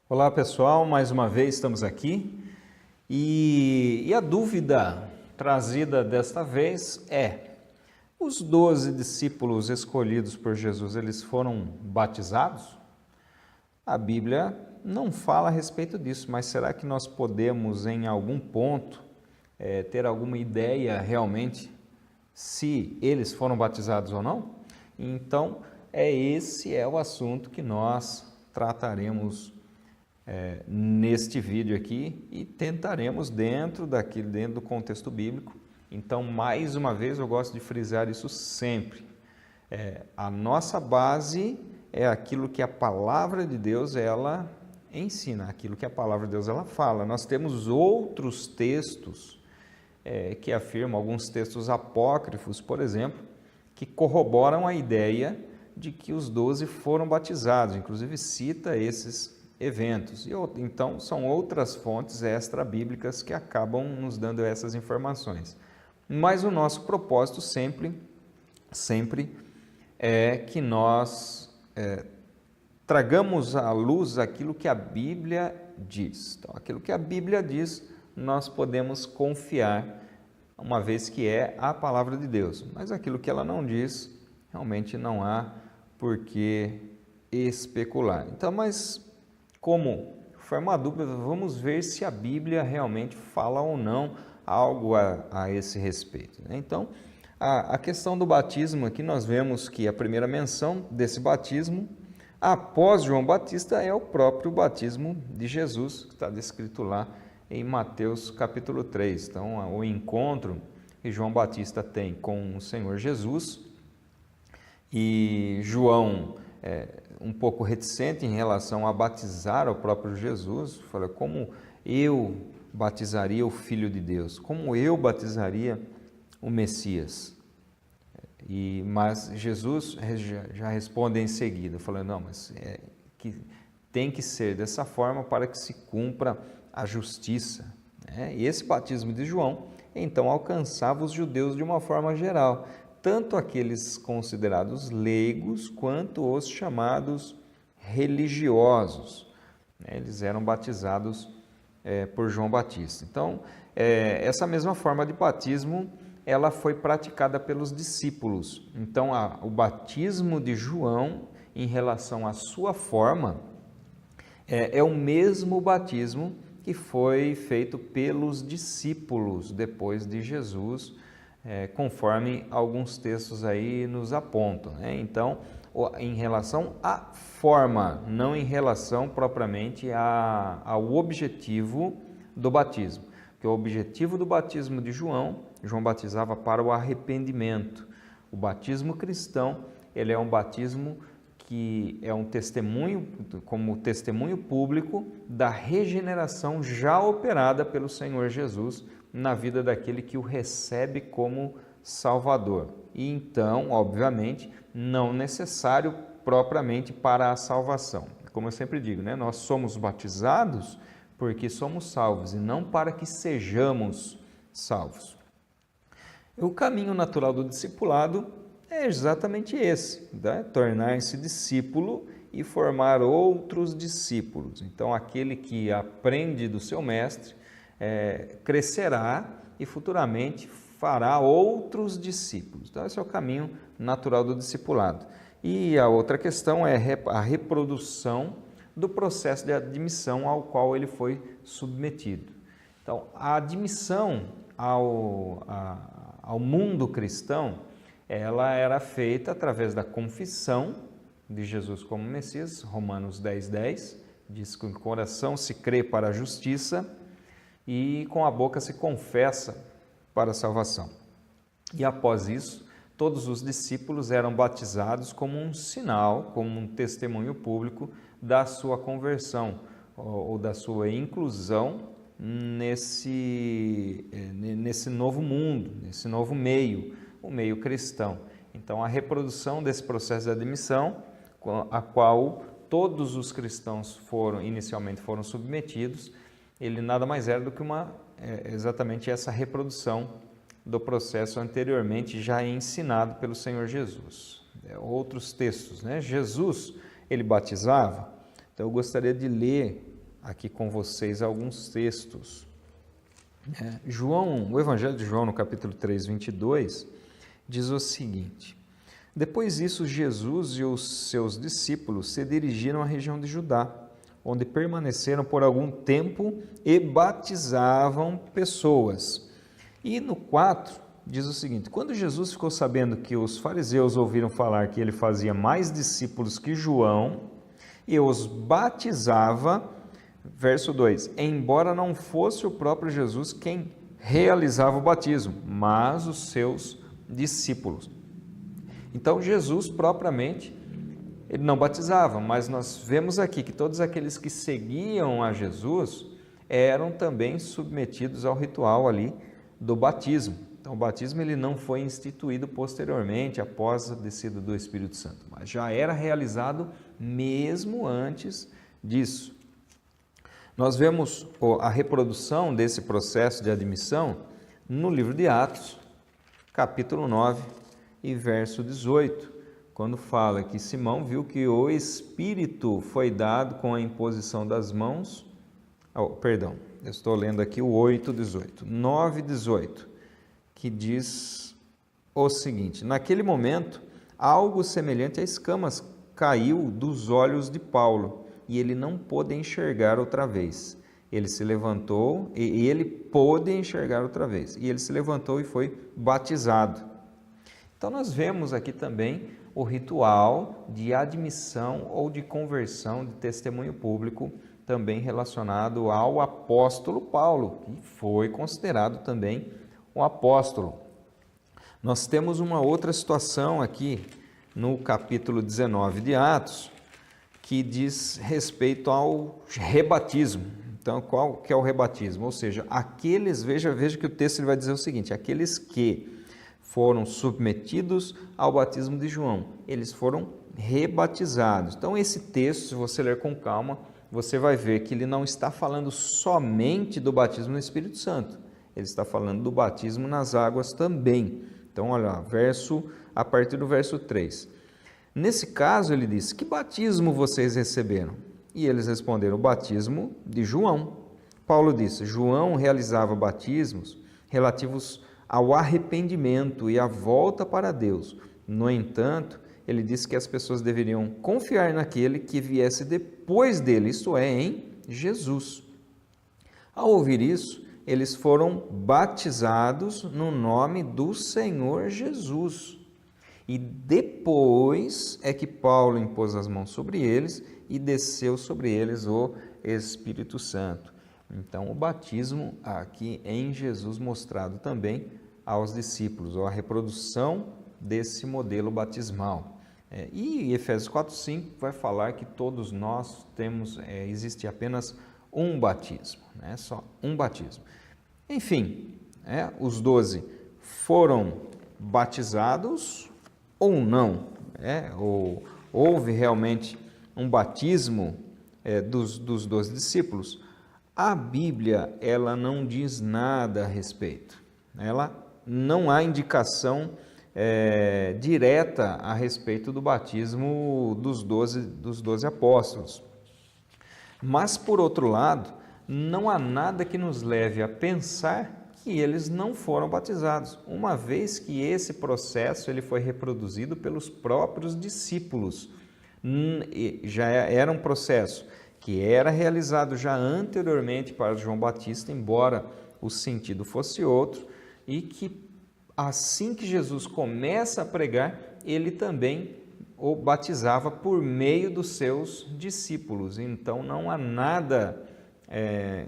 Olá pessoal, mais uma vez estamos aqui e a dúvida trazida desta vez é: os 12 discípulos escolhidos por Jesus, eles foram batizados? A Bíblia não fala a respeito disso, mas será que nós podemos em algum ponto ter alguma ideia realmente se eles foram batizados ou não? Então, esse é o assunto que nós trataremos neste vídeo aqui e tentaremos dentro do contexto bíblico. Então, mais uma vez, eu gosto de frisar isso sempre. A nossa base é aquilo que a palavra de Deus ela ensina, aquilo que a palavra de Deus ela fala. Nós temos outros textos que afirmam, alguns textos apócrifos, por exemplo, que corroboram a ideia de que os 12 foram batizados, inclusive cita esses eventos. Então, são outras fontes extra-bíblicas que acabam nos dando essas informações. Mas o nosso propósito sempre é que nós tragamos à luz aquilo que a Bíblia diz. Então, aquilo que a Bíblia diz, nós podemos confiar, uma vez que é a palavra de Deus. Mas aquilo que ela não diz, realmente não há por que especular. Então, mas como foi uma dúvida, vamos ver se a Bíblia realmente fala ou não algo a esse respeito. Então, a questão do batismo aqui, nós vemos que a primeira menção desse batismo, após João Batista, é o próprio batismo de Jesus, que está descrito lá em Mateus capítulo 3. Então, o encontro que João Batista tem com o Senhor Jesus, e João um pouco reticente em relação a batizar o próprio Jesus, fala: como eu batizaria o Filho de Deus? Como eu batizaria o Messias? Mas Jesus já responde em seguida, falando: não, mas que tem que ser dessa forma para que se cumpra a justiça. E esse batismo de João, então, alcançava os judeus de uma forma geral, tanto aqueles considerados leigos, quanto os chamados religiosos. Eles eram batizados por João Batista. Então, essa mesma forma de batismo, ela foi praticada pelos discípulos. Então, o batismo de João, em relação à sua forma, é o mesmo batismo que foi feito pelos discípulos depois de Jesus, conforme alguns textos aí nos apontam. Então, em relação à forma, não em relação propriamente ao objetivo do batismo. Porque o objetivo do batismo de João batizava para o arrependimento. O batismo cristão, ele é um batismo que é um testemunho, como testemunho público da regeneração já operada pelo Senhor Jesus na vida daquele que o recebe como Salvador. E então, obviamente, não necessário propriamente para a salvação. Como eu sempre digo, nós somos batizados porque somos salvos e não para que sejamos salvos. O caminho natural do discipulado é exatamente esse, tornar-se discípulo e formar outros discípulos. Então, aquele que aprende do seu mestre crescerá e futuramente fará outros discípulos. Então, esse é o caminho natural do discipulado. E a outra questão é a reprodução do processo de admissão ao qual ele foi submetido. Então, a admissão ao mundo cristão, ela era feita através da confissão de Jesus como Messias. Romanos 10:10 diz que com o coração se crê para a justiça e com a boca se confessa para a salvação. E após isso, todos os discípulos eram batizados como um sinal, como um testemunho público da sua conversão ou da sua inclusão nesse novo mundo, nesse novo meio, o meio cristão. Então, a reprodução desse processo de admissão, a qual todos os cristãos inicialmente foram submetidos, ele nada mais era do que exatamente essa reprodução do processo anteriormente já ensinado pelo Senhor Jesus. Outros textos, Jesus, ele batizava. Então, eu gostaria de ler aqui com vocês alguns textos. O Evangelho de João, no capítulo 3, 22, diz o seguinte: Depois disso, Jesus e os seus discípulos se dirigiram à região de Judá, onde permaneceram por algum tempo e batizavam pessoas. E no 4, diz o seguinte: Quando Jesus ficou sabendo que os fariseus ouviram falar que ele fazia mais discípulos que João e os batizava, verso 2, embora não fosse o próprio Jesus quem realizava o batismo, mas os seus discípulos. Então, Jesus propriamente, ele não batizava, mas nós vemos aqui que todos aqueles que seguiam a Jesus eram também submetidos ao ritual ali do batismo. Então, o batismo ele não foi instituído posteriormente, após a descida do Espírito Santo, mas já era realizado mesmo antes disso. Nós vemos a reprodução desse processo de admissão no livro de Atos, capítulo 9 e verso 18, quando fala que Simão viu que o Espírito foi dado com a imposição das mãos. Eu estou lendo aqui o 8:18, 9:18, que diz o seguinte: Naquele momento, algo semelhante a escamas caiu dos olhos de Paulo, e ele não pôde enxergar outra vez. Ele se levantou, e ele pôde enxergar outra vez. E ele se levantou e foi batizado. Então, nós vemos aqui também o ritual de admissão ou de conversão de testemunho público, também relacionado ao apóstolo Paulo, que foi considerado também um apóstolo. Nós temos uma outra situação aqui no capítulo 19 de Atos, que diz respeito ao rebatismo. Então, qual que é o rebatismo? Ou seja, veja que o texto ele vai dizer o seguinte: aqueles que foram submetidos ao batismo de João, eles foram rebatizados. Então, esse texto, se você ler com calma, você vai ver que ele não está falando somente do batismo no Espírito Santo, ele está falando do batismo nas águas também. Então, olha lá, a partir do verso 3. Nesse caso, ele diz: que batismo vocês receberam? E eles responderam: o batismo de João. Paulo disse: João realizava batismos relativos ao arrependimento e à volta para Deus. No entanto, ele disse que as pessoas deveriam confiar naquele que viesse depois dele, isto é, em Jesus. Ao ouvir isso, eles foram batizados no nome do Senhor Jesus. E depois é que Paulo impôs as mãos sobre eles e desceu sobre eles o Espírito Santo. Então, o batismo aqui em Jesus mostrado também aos discípulos, ou a reprodução desse modelo batismal. E Efésios 4:5 vai falar que todos nós existe apenas um batismo, só um batismo. Enfim, os 12 foram batizados ou não, ou houve realmente um batismo dos 12 discípulos. A Bíblia ela não diz nada a respeito, não há indicação direta a respeito do batismo dos 12 apóstolos. Mas, por outro lado, não há nada que nos leve a pensar que eles não foram batizados, uma vez que esse processo ele foi reproduzido pelos próprios discípulos. Já era um processo que era realizado já anteriormente para João Batista, embora o sentido fosse outro, e que assim que Jesus começa a pregar, ele também o batizava por meio dos seus discípulos. Então não há nada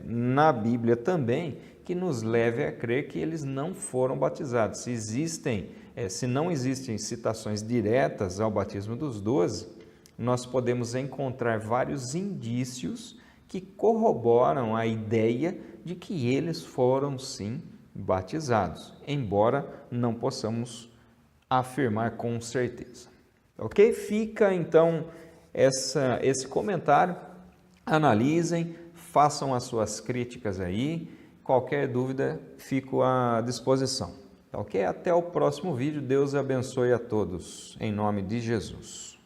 na Bíblia também que nos leve a crer que eles não foram batizados. Se não existem citações diretas ao batismo dos 12, nós podemos encontrar vários indícios que corroboram a ideia de que eles foram sim batizados, embora não possamos afirmar com certeza. Ok? Fica então esse comentário, analisem, façam as suas críticas aí, qualquer dúvida fico à disposição. Ok? Até o próximo vídeo, Deus abençoe a todos, em nome de Jesus.